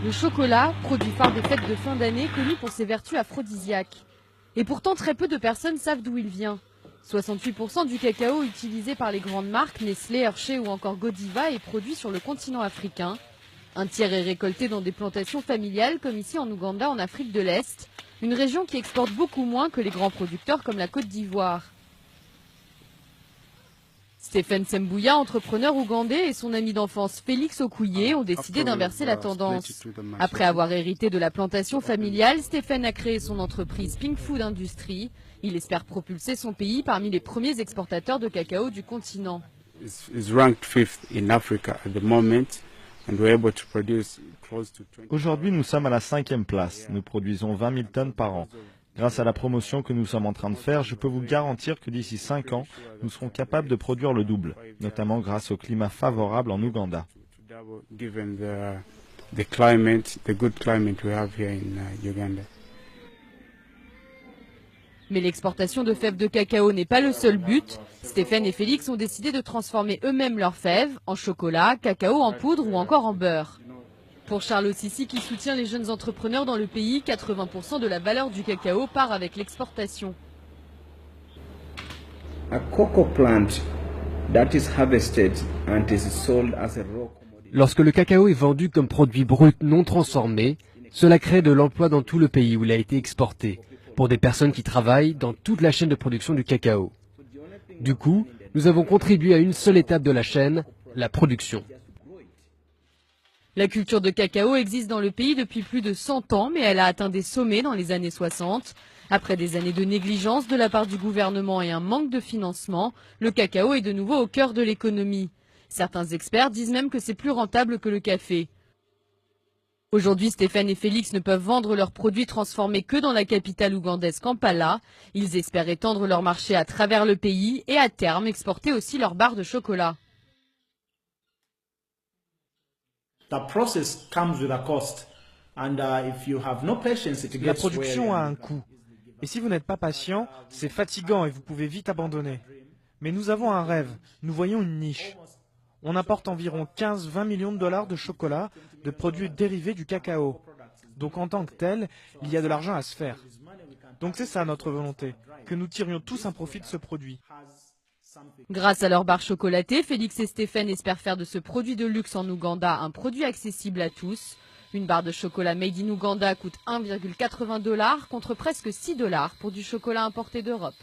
Le chocolat, produit phare des fêtes de fin d'année, connu pour ses vertus aphrodisiaques. Et pourtant, très peu de personnes savent d'où il vient. 68% du cacao utilisé par les grandes marques Nestlé, Hershey ou encore Godiva est produit sur le continent africain. Un tiers est récolté dans des plantations familiales comme ici en Ouganda en Afrique de l'Est, une région qui exporte beaucoup moins que les grands producteurs comme la Côte d'Ivoire. Stéphane Sembouya, entrepreneur ougandais, et son ami d'enfance Félix Okouye ont décidé d'inverser la tendance. Après avoir hérité de la plantation familiale, Stéphane a créé son entreprise Pink Food Industry. Il espère propulser son pays parmi les premiers exportateurs de cacao du continent. Aujourd'hui, nous sommes à la 5e place. Nous produisons 20 000 tonnes par an. Grâce à la promotion que nous sommes en train de faire, je peux vous garantir que d'ici 5 ans, nous serons capables de produire le double, notamment grâce au climat favorable en Ouganda. Mais l'exportation de fèves de cacao n'est pas le seul but. Stéphane et Félix ont décidé de transformer eux-mêmes leurs fèves en chocolat, cacao en poudre ou encore en beurre. Pour Charles Ossissi, qui soutient les jeunes entrepreneurs dans le pays, 80% de la valeur du cacao part avec l'exportation. Lorsque le cacao est vendu comme produit brut non transformé, cela crée de l'emploi dans tout le pays où il a été exporté, pour des personnes qui travaillent dans toute la chaîne de production du cacao. Du coup, nous avons contribué à une seule étape de la chaîne, la production. La culture de cacao existe dans le pays depuis plus de 100 ans, mais elle a atteint des sommets dans les années 60. Après des années de négligence de la part du gouvernement et un manque de financement, le cacao est de nouveau au cœur de l'économie. Certains experts disent même que c'est plus rentable que le café. Aujourd'hui, Stéphane et Félix ne peuvent vendre leurs produits transformés que dans la capitale ougandaise Kampala. Ils espèrent étendre leur marché à travers le pays et à terme exporter aussi leurs barres de chocolat. La production a un coût. Et si vous n'êtes pas patient, c'est fatigant et vous pouvez vite abandonner. Mais nous avons un rêve, nous voyons une niche. On importe environ 15-20 millions de dollars de chocolat, de produits dérivés du cacao. Donc en tant que tel, il y a de l'argent à se faire. Donc c'est ça notre volonté, que nous tirions tous un profit de ce produit. Grâce à leur barre chocolatée, Félix et Stéphane espèrent faire de ce produit de luxe en Ouganda un produit accessible à tous. Une barre de chocolat made in Ouganda coûte 1,80 $ contre presque 6 $ pour du chocolat importé d'Europe.